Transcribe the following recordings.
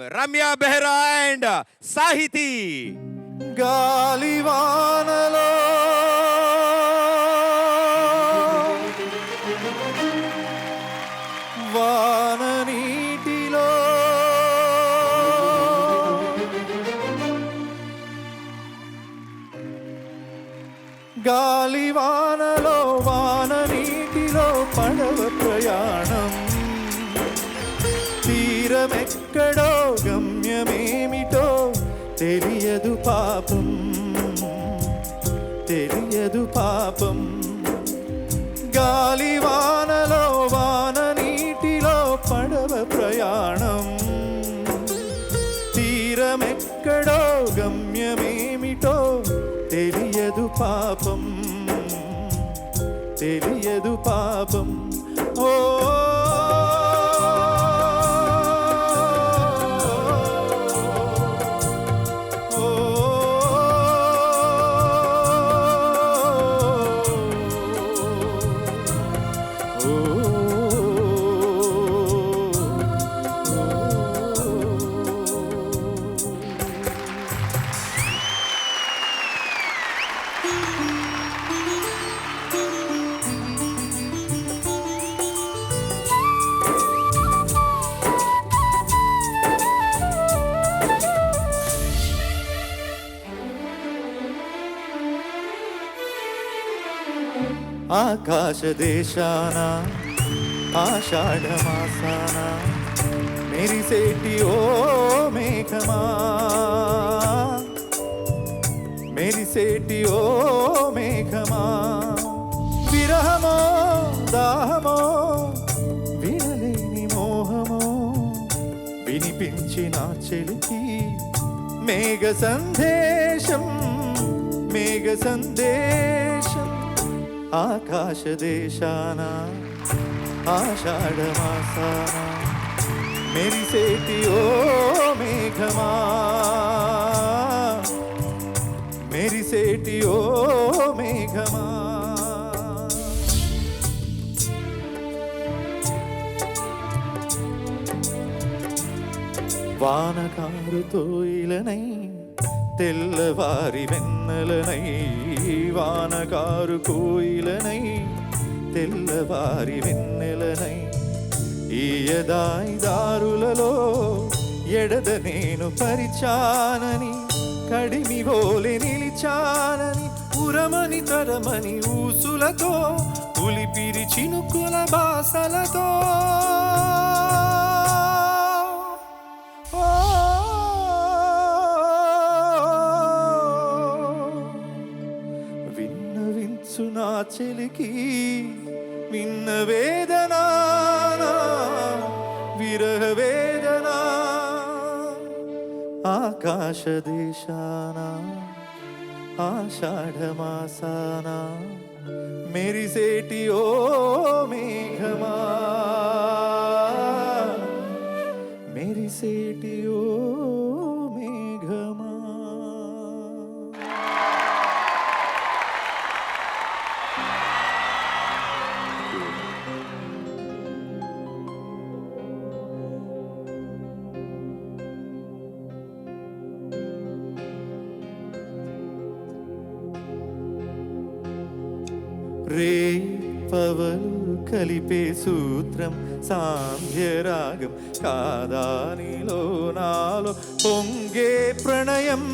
Ramya Behra and సాహితీ. గాలివానలో వాన నీటిలో గాలివానలో వాన నీటిలో పడవ ప్రయాణం తీరమెక్కడో గమ్యమేమిటో తెలియదు పాపం తెలియదు పాపం గాలివానలో వాన నీటిలో పడవ ప్రయాణం తీరమెక్కడో గమ్యమేమిటో తెలియదు పాపం తెలియదు పాపం ఓ ఆకాశ దేశాన ఆషాఢమాసాన మెరిసేటి ఓ మేఘమా మెరిసేటి ఓ మేఘమా విరహమో దాహమో వినలేని మోహమో వినిపించిన చెలికి మేఘ సందేశం మేఘ సందేశం ఆకాశ దేశాన ఆషాఢమాసాన మెరిసేటి ఓ మేఘమా మెరిసేటి ఓ మేఘమా వానకారుతో ఇలనై తెల్లవారి వెన్నెలనై వానకారు కోయిలనై తెల్లవారి వెన్నెలనై ఈయదాయి దారులలో ఎడద నేను పరిచానని కడిమి ఓలె నిలిచానని ఉరమని తరమని ఊసులతో ఉలిపిరి చినుకుల బాసలతో విన్నవించు నా చెలికి విన్న వేదనా విరహ వేదనా ఆకాశ దేశాన ఆషాఢమాసాన మెరిసేటి ఓ మేఘమా మెరిసేటి ఓ మేఘమా. రే పవలు కలిపే సూత్రం సాంధ్యరాగం కాదానిలో నాలో పొంగే ప్రణయం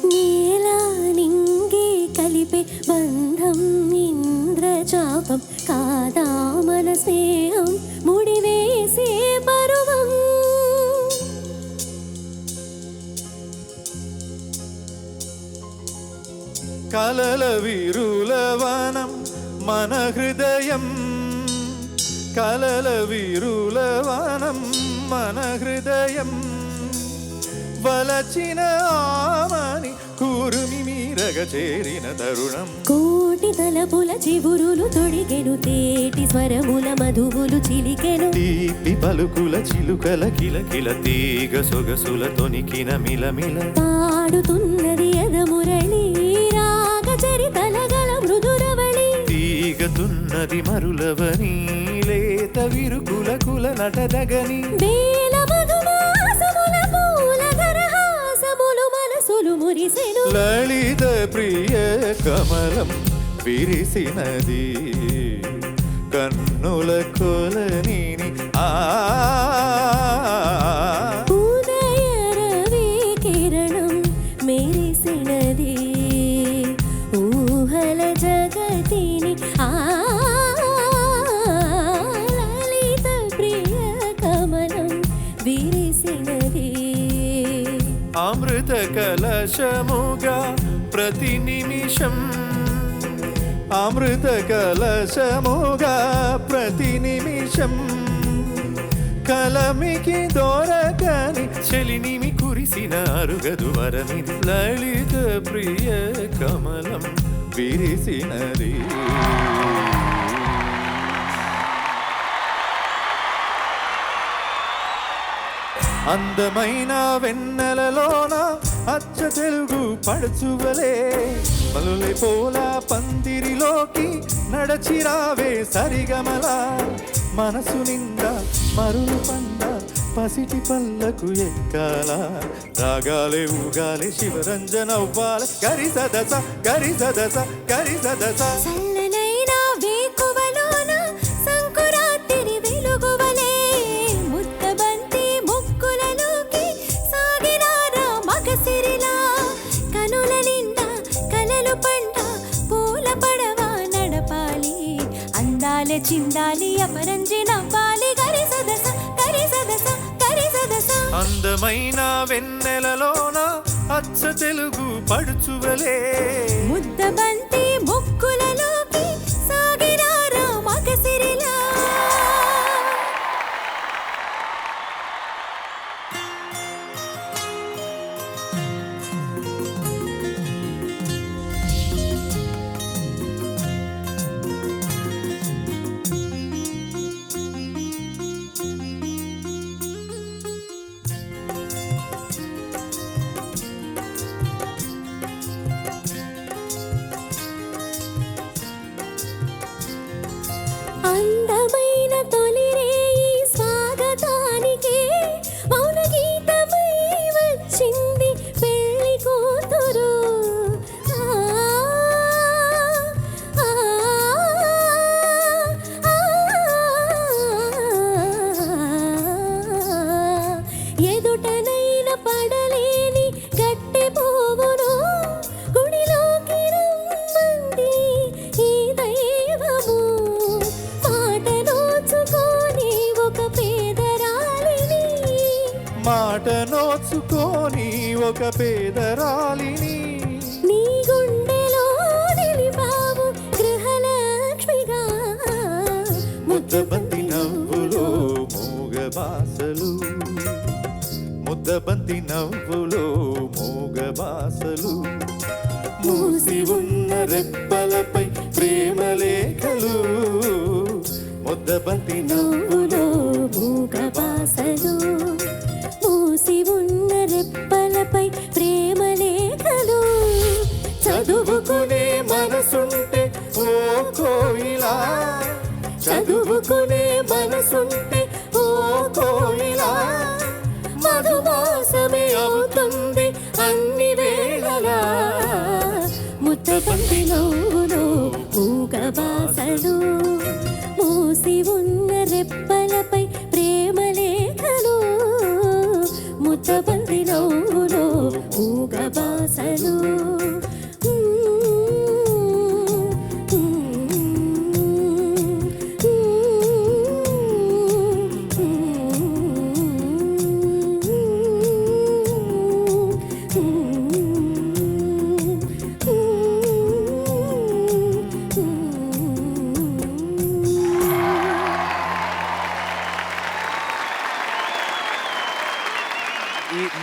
నేలా నింగే కలిపే బంధం ఇంద్రచాపం కాదా మన స్నేహం ముడివేసే పరువం కలల విరులవనం మన హృదయం కలల విరులవనం మన హృదయం వలచిన ఆమని కూరుమి మీరగ చేరిన తరుణం కోటి తలపుల చివురులు తొడిగెను తేటి స్వరముల మధువులు చిలికెను తీపి పలుకుల చిలుకల కిలకిల తీగ సొగసుల తొనికిన మిలమిల పాడుతున్నది ఎదమురళి రాగ చరితల గల మృదురవళి తీగతున్నది మరులవని లేత విరుకుల కుల నటదగని వేల మధుమాసముల కమలం విరిసినది కన్నుల కొలనిని ఉదయ రవి కిరణం మెరిసినది ఊహల జగతిని లలిత ప్రియ కమలం విరిసినది అమృత కలశముగా ప్రతి నిమిషం అమృత కలశముగా ప్రతి నిమిషం కలమికి దొరకని చెలినిమి కురిసిన అరుగదు వరమిది లలిత ప్రియ కమలం విరిసినది అందమైన వెన్నెలలోన అచ్చ తెలుగు పడుచువలే మలులై పోల పందిరిలోకి నడచిరావే సరిగమల మనసు నిండా మరులు పండ పసిటి పల్లకు ఎక్కాల రాగాలే ఊగాలే శివరంజన అవ్వాలి గరి సదస గరి సదస గరి సదస చల్లనైనా వేకువలోన సంకురాత్రి వెలుగువలే ముద్దబంతి ముక్కులలోకి సాగినారా మగసిరిలా కనుల నిండా కలలు పంట పూల పడవ నడపాలి అందాలే చిందాలి అపరంజి నవ్వాలి గరి సదస గరి సదస గరి సదస అందమైన వెన్నెలలోన అచ్చ తెలుగు పడుచువలే ముద్దబంతి ముక్కులలోకి సాగినారా మగసిరిలా అందమైన తొలి రేయి స్వాగతానికి మౌన గీతమై వచ్చింది పెళ్లి కూతురు ఎదుటనైన పడలేని గట్టె పోవును గుడిలోకి రమ్మంది ఈ దైవము మాట నోచుకొని ఒక పేదరాలిని నీ గుండెలో నిలిపావు గృహలక్ష్మిగా ముద్దబంతి నవ్వులో మూగ బాసలు ముద్దబంతి నవ్వులో మూగ బాసలు మూసి ఉన్న రెప్పలపై ప్రేమ లేఖలు ముద్దబంతి నవ్వులో మూగ బాసలు మూసి ఉన్న రెప్పలపై ప్రేమ లేఖలు చదువుకునే మనసుంటే ఓ కోయిలా చదువుకునే మనసుంటే ఓ కోయిలా మధుమాసమే అవుతుంది అన్ని వేళలా ముద్దబంతి నవ్వులో మూగ బాసలు మూసి ఉన్న రెప్పలపై ప్రేమ లేఖలు ముద్దబంతి నవ్వులో మూగ బాసలు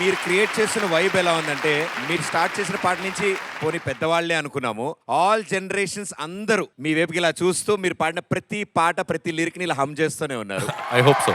మీరు క్రియేట్ చేసిన వైబ్ ఎలా ఉందంటే మీరు స్టార్ట్ చేసిన పాట నుంచి పోనీ పెద్దవాళ్లే అనుకున్నాము ఆల్ జనరేషన్స్ అందరూ మీ వైపుకి ఇలా చూస్తూ మీరు పాడిన ప్రతి పాట ప్రతి లిరిక్ ని ఇలా హమ్ చేస్తూనే ఉన్నారు I hope so.